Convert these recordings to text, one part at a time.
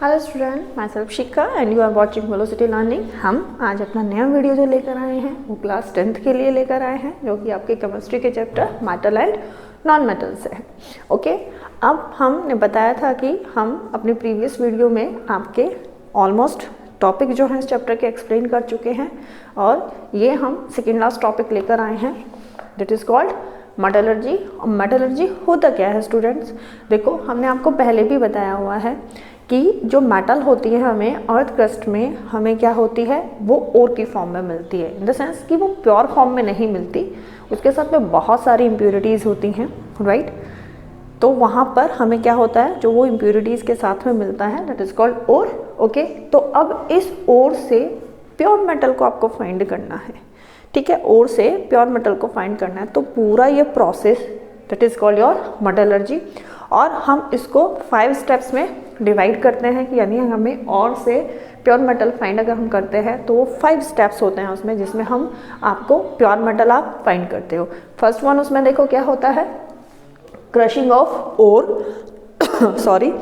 Hello student, myself Shikha and you are watching Velocity Learning. हम आज अपना नया वीडियो जो लेकर आए हैं वो क्लास 10th के लिए लेकर आए हैं, जो कि आपके केमिस्ट्री के chapter metal and non metal से है। ओके, अब हमने बताया था कि हम अपने प्रीवियस वीडियो में आपके ऑलमोस्ट टॉपिक जो हैं इस चैप्टर के एक्सप्लेन कर चुके हैं, और ये हम सेकेंड लास्ट टॉपिक लेकर आए हैं, दैट इज़ कॉल्ड मेटलर्जी। और मेटलर्जी होता क्या है स्टूडेंट्स? देखो, हमने आपको पहले भी बताया हुआ है कि जो मेटल होती है हमें अर्थ क्रस्ट में हमें क्या होती है, वो ओर की फॉर्म में मिलती है। इन द सेंस कि वो प्योर फॉर्म में नहीं मिलती, उसके साथ में बहुत सारी इम्प्योरिटीज़ होती हैं, राइट। तो वहाँ पर हमें क्या होता है, जो वो इम्प्योरिटीज़ के साथ में मिलता है, that is called ore. Okay, तो अब इस ओर से प्योर मेटल को आपको फाइंड करना है, ठीक है। ओर से प्योर मेटल को फाइंड करना है, तो पूरा ये process that is called your metallurgy. और हम इसको 5 स्टेप्स में डिवाइड करते हैं कि यानी हमें और से प्योर मेटल फाइंड अगर हम करते हैं तो वो 5 स्टेप्स होते हैं उसमें, जिसमें हम आपको प्योर मेटल आप फाइंड करते हो। फर्स्ट वन उसमें देखो क्या होता है, crushing of ore sorry,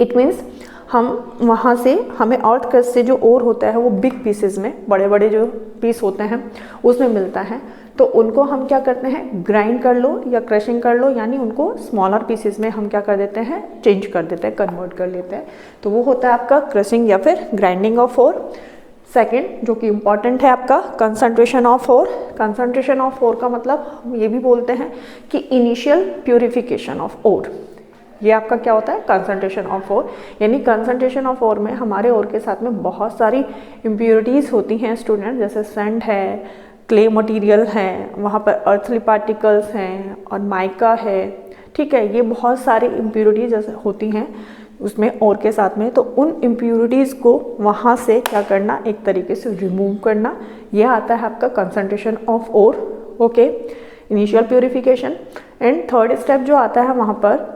it means हम वहाँ से हमें अर्थ क्रस्ट से जो ओर होता है वो बिग पीसेस में, बड़े बड़े जो पीस होते हैं उसमें मिलता है, तो उनको हम क्या करते हैं, ग्राइंड कर लो या क्रशिंग कर लो, यानी उनको स्मॉलर पीसेस में हम क्या कर देते हैं, चेंज कर देते हैं, कन्वर्ट कर लेते हैं। तो वो होता है आपका क्रशिंग या फिर ग्राइंडिंग ऑफ ओर। सेकेंड जो कि इम्पॉर्टेंट है आपका, concentration of ore. Concentration of ore का मतलब हम ये भी बोलते हैं कि इनिशियल प्योरिफिकेशन ऑफ ओर। ये आपका क्या होता है, कंसंट्रेशन ऑफ ओर। यानी कंसंट्रेशन ऑफ ओर में हमारे ओर के साथ में बहुत सारी इम्प्योरिटीज़ होती हैं स्टूडेंट, जैसे सैंड है, क्ले मटेरियल है, वहाँ पर अर्थली पार्टिकल्स हैं और माइका है, ठीक है। ये बहुत सारी इम्प्योरिटीज जैसे होती हैं उसमें ओर के साथ में, तो उन इम्प्योरिटीज़ को वहाँ से क्या करना, एक तरीके से रिमूव करना, यह आता है आपका concentration of ore. Okay, initial purification. And third step जो आता है वहाँ पर,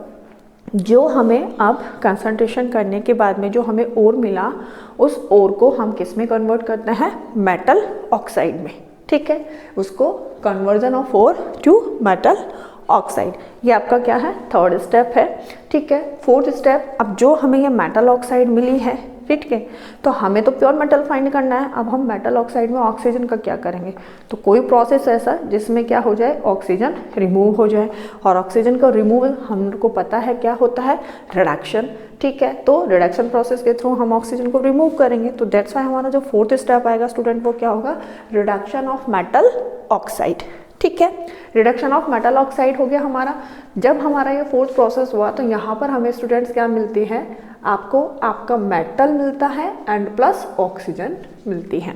जो हमें अब कंसंट्रेशन करने के बाद में जो हमें ओर मिला, उस ओर को हम किस में कन्वर्ट करते हैं, मेटल ऑक्साइड में, ठीक है। उसको conversion of ore to metal oxide, ये आपका क्या है, थर्ड स्टेप है, ठीक है। फोर्थ स्टेप, अब जो हमें ये मेटल ऑक्साइड मिली है, ठीक है, तो हमें तो प्योर मेटल फाइंड करना है। अब हम मेटल ऑक्साइड में ऑक्सीजन का क्या करेंगे, तो कोई प्रोसेस ऐसा जिसमें क्या हो जाए, ऑक्सीजन रिमूव हो जाए। और ऑक्सीजन का रिमूवल हमको पता है क्या होता है, रिडक्शन, ठीक है। तो रिडक्शन प्रोसेस के थ्रू हम ऑक्सीजन को रिमूव करेंगे, तो दैट्स वाई हमारा जो फोर्थ स्टेप आएगा स्टूडेंट, वो क्या होगा, रिडक्शन ऑफ मेटल ऑक्साइड, ठीक है। रिडक्शन ऑफ मेटल ऑक्साइड हो गया हमारा। जब हमारा ये फोर्थ प्रोसेस हुआ, तो यहाँ पर हमें स्टूडेंट्स क्या मिलती है, आपको आपका मेटल मिलता है एंड प्लस ऑक्सीजन मिलती है।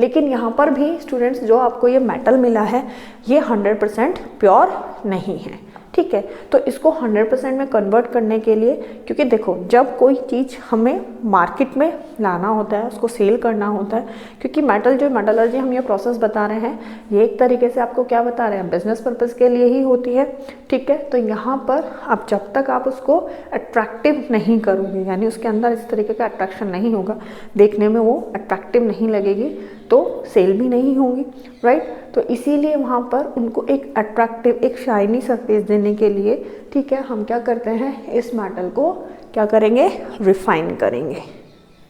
लेकिन यहाँ पर भी स्टूडेंट्स जो आपको ये मेटल मिला है, ये 100% प्योर नहीं है, ठीक है। तो इसको 100% में कन्वर्ट करने के लिए, क्योंकि देखो जब कोई चीज़ हमें मार्केट में लाना होता है, उसको सेल करना होता है, क्योंकि मेटल जो मेटलर्जी हम ये प्रोसेस बता रहे हैं, ये एक तरीके से आपको क्या बता रहे हैं, बिजनेस पर्पज़ के लिए ही होती है, ठीक है। तो यहाँ पर अब जब तक आप उसको अट्रैक्टिव नहीं करोगे, यानी उसके अंदर इस तरीके का अट्रैक्शन नहीं होगा, देखने में वो अट्रैक्टिव नहीं लगेगी, तो सेल भी नहीं होगी, राइट। तो इसीलिए वहाँ पर उनको एक अट्रैक्टिव, एक शाइनी सरफेस देने के लिए, ठीक है, हम क्या करते हैं, इस मेटल को क्या करेंगे, रिफाइन करेंगे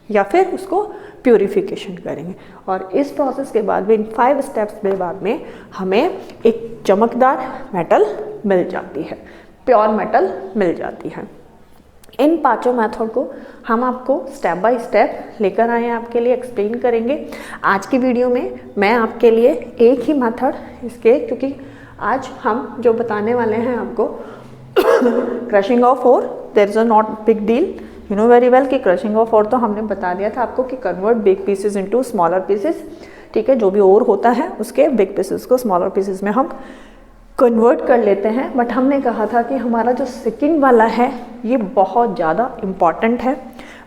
या फिर उसको प्योरिफिकेशन करेंगे। और इस प्रोसेस के बाद में, इन 5 स्टेप्स के बाद में, हमें एक चमकदार मेटल मिल जाती है, प्योर मेटल मिल जाती है। इन 5 मेथड को हम आपको स्टेप बाय स्टेप लेकर आए हैं, आपके लिए एक्सप्लेन करेंगे। आज की वीडियो में मैं आपके लिए एक ही मेथड इसके, क्योंकि आज हम जो बताने वाले हैं आपको crushing of ore, there is a not big deal, you know very well कि क्रशिंग ऑफ ओर तो हमने बता दिया था आपको कि convert big pieces into smaller pieces, ठीक है। जो भी ओर होता है उसके बिग पीसेस को स्मॉलर पीसेस में हम कन्वर्ट कर लेते हैं। बट हमने कहा था कि हमारा जो सेकंड वाला है ये बहुत ज़्यादा इम्पॉर्टेंट है,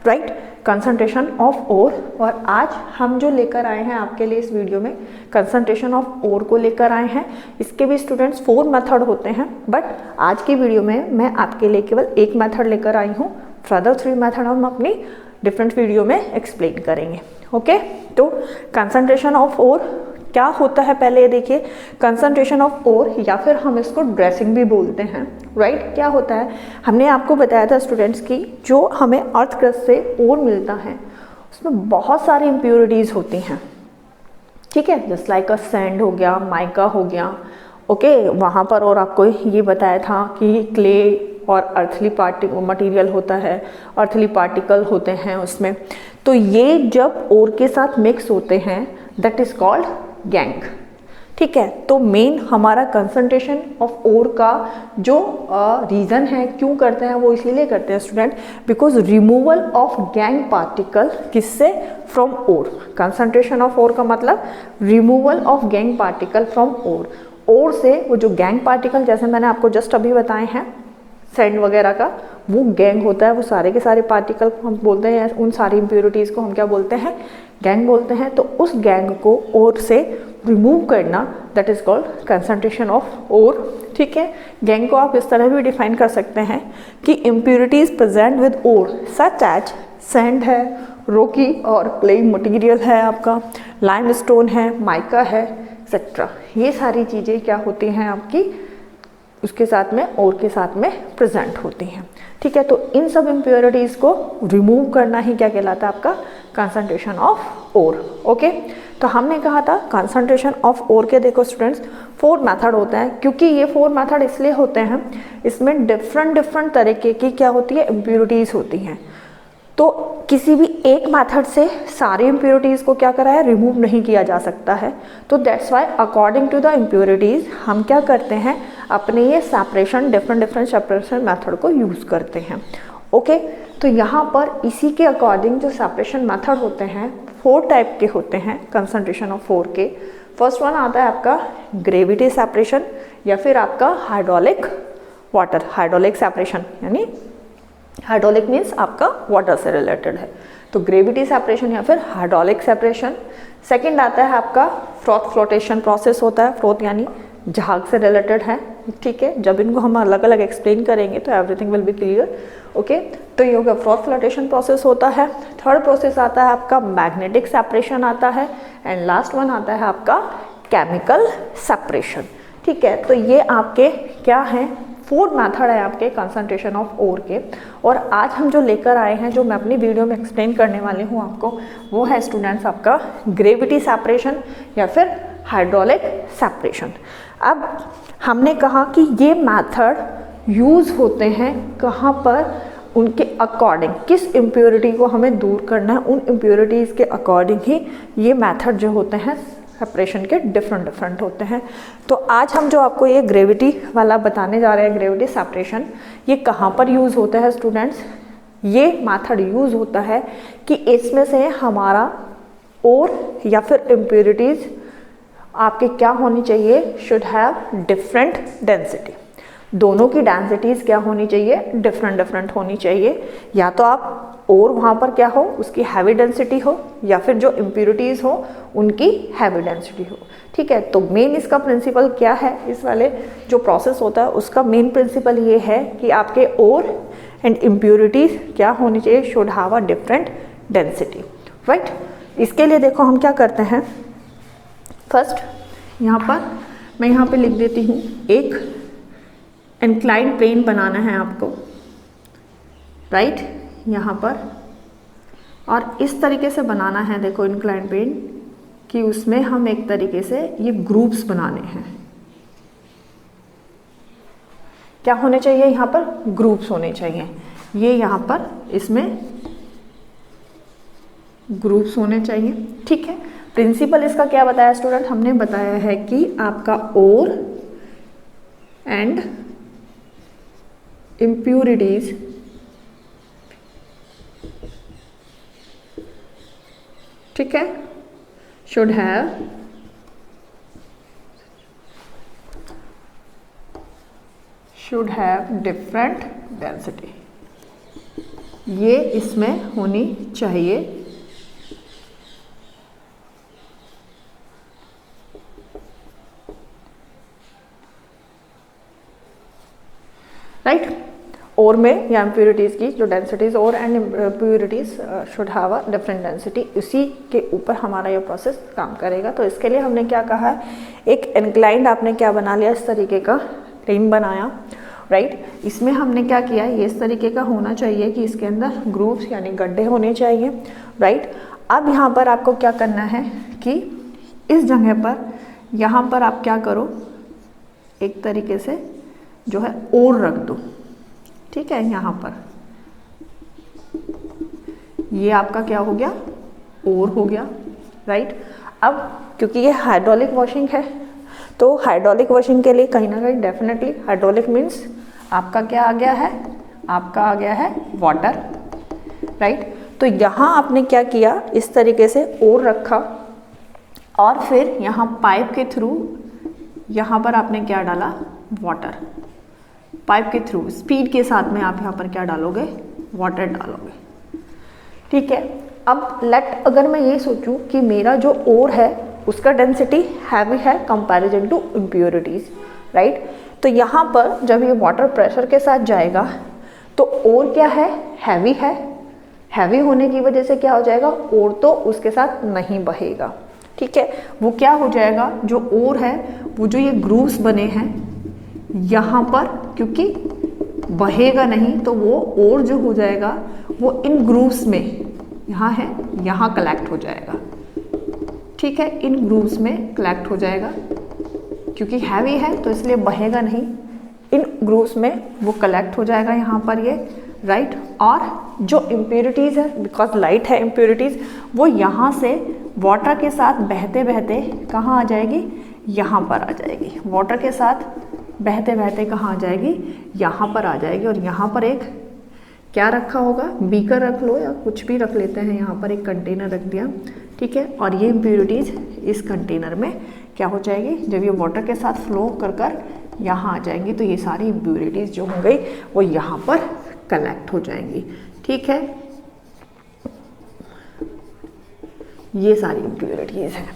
राइट, कंसंट्रेशन ऑफ ओर। और आज हम जो लेकर आए हैं आपके लिए इस वीडियो में, कंसंट्रेशन ऑफ ओर को लेकर आए हैं। इसके भी स्टूडेंट्स 4 मेथड होते हैं, बट आज की वीडियो में मैं आपके लिए केवल एक मेथड लेकर आई हूँ। फर्दर 3 मेथड हम अपनी डिफरेंट वीडियो में एक्सप्लेन करेंगे, ओके। तो कंसंट्रेशन ऑफ ओर क्या होता है पहले ये देखिए, कंसंट्रेशन ऑफ ओर या फिर हम इसको ड्रेसिंग भी बोलते हैं, राइट। क्या होता है, हमने आपको बताया था स्टूडेंट्स की जो हमें अर्थ क्रस्ट से ओर मिलता है उसमें बहुत सारी इम्प्योरिटीज़ होती हैं, ठीक है, जस्ट लाइक अ सैंड हो गया, माइका हो गया, ओके वहाँ पर। और आपको ये बताया था कि क्ले और अर्थली मटेरियल होता है, अर्थली पार्टिकल होते हैं उसमें। तो ये जब ओर के साथ मिक्स होते हैं दैट इज कॉल्ड गैंग, ठीक है। तो मेन हमारा कंसंट्रेशन ऑफ ओर का जो रीज़न है क्यों करते हैं वो इसीलिए करते हैं student, because removal of gangue particle किससे, from ore. Concentration of ore का मतलब removal of gangue particle from ore. Ore से वो जो गैंग पार्टिकल, जैसे मैंने आपको जस्ट अभी बताए हैं सैंड वगैरह का, वो गैंग होता है, वो सारे के सारे पार्टिकल हम बोलते हैं, उन सारी इम्प्योरिटीज़ को हम क्या बोलते हैं, गैंग बोलते हैं। तो उस गैंग को ओर से रिमूव करना that is called concentration of ore, ठीक है। गैंग को आप इस तरह भी डिफाइन कर सकते हैं कि impurities present with ore such as sand है, रोकी और क्ले मटेरियल है आपका, लाइमस्टोन है, माइका है, एक्सेट्रा। ये सारी चीज़ें क्या होती हैं आपकी उसके साथ में, ओर के साथ में प्रेजेंट होती हैं, ठीक है। तो इन सब इम्प्योरिटीज़ को रिमूव करना ही क्या कहलाता है आपका, कंसंट्रेशन ऑफ ओर, ओके। तो हमने कहा था कंसंट्रेशन ऑफ ओर के देखो स्टूडेंट्स 4 मेथड होते हैं, क्योंकि ये 4 मेथड इसलिए होते हैं, इसमें डिफरेंट तरीके की क्या होती है, इम्प्योरिटीज़ होती हैं। तो किसी भी एक मेथड से सारी इम्प्योरिटीज़ को क्या करा है, रिमूव नहीं किया जा सकता है। तो that's why according to the impurities हम क्या करते हैं, अपने ये सेपरेशन डिफरेंट सेपरेशन मेथड को यूज़ करते हैं, ओके। तो यहाँ पर इसी के अकॉर्डिंग जो सेपरेशन मेथड होते हैं 4 टाइप के होते हैं कंसंट्रेशन ऑफ 4 के। फर्स्ट वन आता है आपका ग्रेविटी सेपरेशन या फिर आपका हाइड्रोलिक वाटर, हाइड्रोलिक सेपरेशन, यानी हाइड्रोलिक मीन्स आपका वाटर से रिलेटेड है, तो ग्रेविटी सेपरेशन या फिर हाइड्रोलिक सेपरेशन। सेकंड आता है आपका फ्रॉथ फ्लोटेशन प्रोसेस होता है, फ्रोथ यानी जहाज से रिलेटेड है, ठीक है। जब इनको हम अलग अलग एक्सप्लेन करेंगे तो everything will be clear, okay. तो ये होगा फ्रॉथ फ्लोटेशन प्रोसेस होता है। थर्ड प्रोसेस आता है आपका मैग्नेटिक सेपरेशन आता है, एंड लास्ट वन आता है आपका केमिकल सेपरेशन, ठीक है। तो ये आपके क्या हैं, 4 मेथड है आपके कंसंट्रेशन ऑफ ओर के। और आज हम जो लेकर आए हैं, जो मैं अपनी वीडियो में एक्सप्लेन करने वाली हूँ आपको, वो है स्टूडेंट्स आपका ग्रेविटी सेपरेशन या फिर हाइड्रोलिक सेपरेशन। अब हमने कहा कि ये मेथड यूज़ होते हैं कहाँ पर, उनके अकॉर्डिंग किस इम्प्योरिटी को हमें दूर करना है, उन इम्प्योरिटीज़ के अकॉर्डिंग ही ये मेथड जो होते हैं सेपरेशन के डिफरेंट होते हैं। तो आज हम जो आपको ये ग्रेविटी वाला बताने जा रहे हैं, ग्रेविटी सेपरेशन, ये कहाँ पर यूज़ होता है स्टूडेंट्स, ये मेथड यूज़ होता है कि इसमें से हमारा ओर या फिर इम्प्योरिटीज़ आपके क्या होनी चाहिए, शुड हैव डिफरेंट डेंसिटी। दोनों की डेंसिटीज़ क्या होनी चाहिए, डिफरेंट होनी चाहिए। या तो आप और वहाँ पर क्या हो, उसकी हैवी डेंसिटी हो, या फिर जो इम्प्योरिटीज़ हो उनकी हैवी डेंसिटी हो, ठीक है। तो मेन इसका प्रिंसिपल क्या है, इस वाले जो प्रोसेस होता है उसका मेन प्रिंसिपल ये है कि आपके और एंड इम्प्योरिटीज़ क्या होनी चाहिए, should have a different density, right. इसके लिए देखो हम क्या करते हैं, फर्स्ट यहाँ पर मैं यहाँ पे लिख देती हूँ, एक इंक्लाइंड प्लेन बनाना है आपको, राइट, यहाँ पर। और इस तरीके से बनाना है, देखो इंक्लाइंड प्लेन, कि उसमें हम एक तरीके से ये ग्रुप्स बनाने हैं। क्या होने चाहिए यहाँ पर, ग्रुप्स होने चाहिए। ये यहाँ पर इसमें ग्रुप्स होने चाहिए, ठीक है। प्रिंसिपल इसका क्या बताया स्टूडेंट, हमने बताया है कि आपका ओर एंड इम्प्योरिटीज ठीक है, शुड हैव डिफरेंट डेंसिटी, ये इसमें होनी चाहिए। राइट। और में या इम्प्योरिटीज़ की जो डेंसिटीज और and impurities should have a different density, इसी के ऊपर हमारा ये प्रोसेस काम करेगा। तो इसके लिए हमने क्या कहा है, एक इंक्लाइंड आपने क्या बना लिया, इस तरीके का प्लेन बनाया, राइट। इसमें हमने क्या किया, ये इस तरीके का होना चाहिए कि इसके अंदर ग्रूव्स यानी गड्ढे होने चाहिए, राइट। अब यहाँ पर आपको क्या करना है कि इस जगह पर यहाँ पर आप क्या करो, एक तरीके से जो है और रख दो, ठीक है। यहाँ पर ये आपका क्या हो गया, और हो गया, राइट। अब क्योंकि ये हाइड्रोलिक वॉशिंग है, तो हाइड्रोलिक वॉशिंग के लिए कहीं ना कहीं डेफिनेटली हाइड्रोलिक मीन्स आपका क्या आ गया है, आपका आ गया है वाटर, राइट। तो यहाँ आपने क्या किया, इस तरीके से और रखा और फिर यहाँ पाइप के थ्रू यहाँ पर आपने क्या डाला, वाटर। पाइप के थ्रू स्पीड के साथ में आप यहाँ पर क्या डालोगे, वाटर डालोगे, ठीक है। अब अगर मैं ये सोचूं कि मेरा जो ओर है उसका डेंसिटी हैवी है कंपैरिजन टू इम्प्योरिटीज़, राइट। तो यहाँ पर जब ये वाटर प्रेशर के साथ जाएगा तो ओर क्या है, हैवी है। हैवी होने की वजह से क्या हो जाएगा, ओर तो उसके साथ नहीं बहेगा, ठीक है। वो क्या हो जाएगा, जो ओर है वो जो ये ग्रूव्स बने हैं यहाँ पर, क्योंकि बहेगा नहीं तो वो ओर जो हो जाएगा वो इन ग्रूव्स में, यहाँ है, यहाँ कलेक्ट हो जाएगा, ठीक है। इन ग्रूव्स में कलेक्ट हो जाएगा, क्योंकि हैवी है तो इसलिए बहेगा नहीं, इन ग्रूव्स में वो कलेक्ट हो जाएगा यहाँ पर ये, राइट। और जो इम्प्योरिटीज़ है, बिकॉज लाइट है इम्प्योरिटीज़, वो यहाँ से वाटर के साथ बहते बहते कहाँ आ जाएगी, यहाँ पर आ जाएगी। वाटर के साथ बहते बहते कहाँ आ जाएगी, यहाँ पर आ जाएगी। और यहाँ पर एक क्या रखा होगा, बीकर रख लो या कुछ भी रख लेते हैं, यहाँ पर एक कंटेनर रख दिया, ठीक है। और ये इम्प्योरिटीज़ इस कंटेनर में क्या हो जाएगी, जब ये वाटर के साथ फ्लो कर कर यहाँ आ जाएंगी तो ये सारी इम्प्योरिटीज़ जो हो गई वो यहाँ पर कलेक्ट हो जाएंगी, ठीक है। ये सारी इम्प्योरिटीज़ हैं,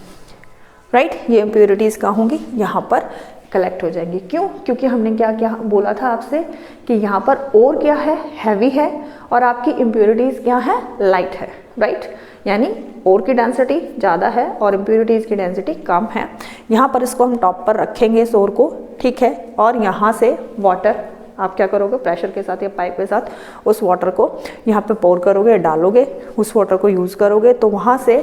राइट। ये इम्प्योरिटीज़ कहाँ होंगी, यहाँ पर कलेक्ट हो जाएंगी। क्यों, क्योंकि हमने क्या क्या बोला था आपसे कि यहाँ पर और क्या है, हैवी है, और आपकी इम्प्योरिटीज़ क्या है, लाइट है, राइट। यानी और की डेंसिटी ज़्यादा है और इम्प्योरिटीज़ की डेंसिटी कम है। यहाँ पर इसको हम टॉप पर रखेंगे इस ओर को, ठीक है। और यहाँ से वाटर आप क्या करोगे, प्रेशर के साथ या पाइप के साथ उस वाटर को यहाँ पे पोर करोगे, डालोगे, उस वाटर को यूज़ करोगे, तो वहाँ से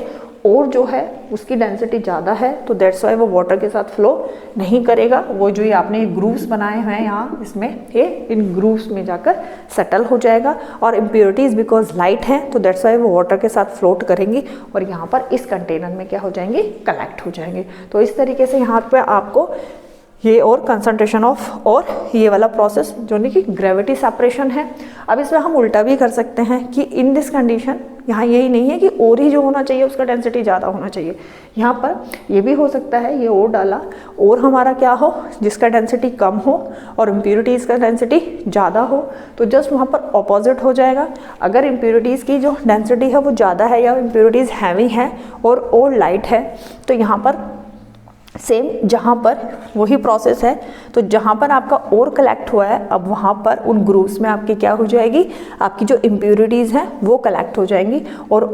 और जो है उसकी डेंसिटी ज़्यादा है, तो दैट्स वाई वो वाटर के साथ फ्लो नहीं करेगा। वो जो ये आपने ग्रूव्स बनाए हैं यहाँ, इसमें ये इन ग्रूव्स में जाकर सेटल हो जाएगा। और इम्प्योरिटीज़ बिकॉज लाइट है तो दैट्स वाई वो वाटर के साथ फ्लोट करेंगी और यहाँ पर इस कंटेनर में क्या हो जाएंगे, कलेक्ट हो जाएंगे। तो इस तरीके से यहाँ पर आपको ये और कंसंट्रेशन ऑफ और ये वाला प्रोसेस जो नहीं कि ग्रेविटी सेपरेशन है। अब इसमें हम उल्टा भी कर सकते हैं कि इन दिस कंडीशन यहाँ यही नहीं है कि और ही जो होना चाहिए उसका डेंसिटी ज़्यादा होना चाहिए। यहाँ पर ये भी हो सकता है, ये और डाला और हमारा क्या हो जिसका डेंसिटी कम हो और इम्प्योरिटीज़ का डेंसिटी ज़्यादा हो, तो जस्ट वहाँ पर ऑपोजिट हो जाएगा। अगर इम्प्योरिटीज़ की जो डेंसिटी है वो ज़्यादा है या इम्प्योरिटीज़ हैवी है और लाइट है, तो यहाँ पर सेम जहाँ पर वही प्रोसेस है, तो जहाँ पर आपका और कलेक्ट हुआ है अब वहाँ पर उन ग्रूव्स में आपकी क्या हो जाएगी, आपकी जो इम्प्योरिटीज़ हैं वो कलेक्ट हो जाएंगी। और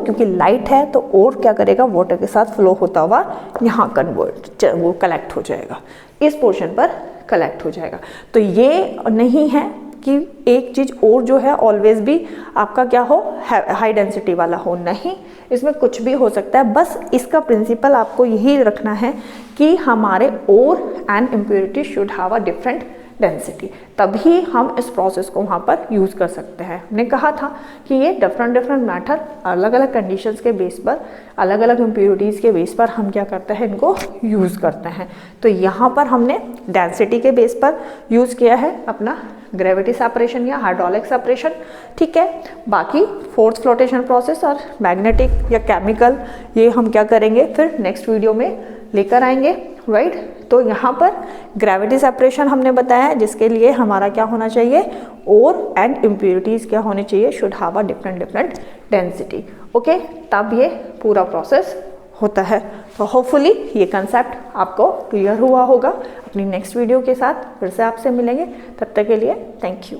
क्योंकि लाइट है तो और क्या करेगा, वाटर के साथ फ्लो होता हुआ यहाँ वो कलेक्ट हो जाएगा, इस पोर्शन पर कलेक्ट हो जाएगा। तो ये नहीं है कि एक चीज़ और जो है ऑलवेज भी आपका क्या हो, हाई डेंसिटी वाला हो, नहीं, इसमें कुछ भी हो सकता है। बस इसका प्रिंसिपल आपको यही रखना है कि हमारे ore and impurity should have a different density, तभी हम इस प्रोसेस को वहाँ पर यूज़ कर सकते हैं। हमने कहा था कि ये डिफरेंट मैथड अलग अलग कंडीशंस के बेस पर, अलग अलग इम्प्योरिटीज़ के बेस पर हम क्या करते हैं, इनको यूज़ करते हैं। तो यहाँ पर हमने डेंसिटी के बेस पर यूज़ किया है अपना ग्रेविटी सेपरेशन या हाइड्रोलिक सेपरेशन, ठीक है। बाकी फोर्स फ्लोटेशन प्रोसेस और मैग्नेटिक या केमिकल ये हम क्या करेंगे फिर नेक्स्ट वीडियो में लेकर आएंगे, राइट। तो यहाँ पर ग्रेविटी सेपरेशन हमने बताया है, जिसके लिए हमारा क्या होना चाहिए, और एंड इम्प्योरिटीज़ क्या होने चाहिए, should have a different density, okay, तब ये पूरा प्रोसेस होता है। तो होपफुली ये कंसेप्ट आपको क्लियर हुआ होगा। अपनी नेक्स्ट वीडियो के साथ फिर से आपसे मिलेंगे, तब तक के लिए थैंक यू।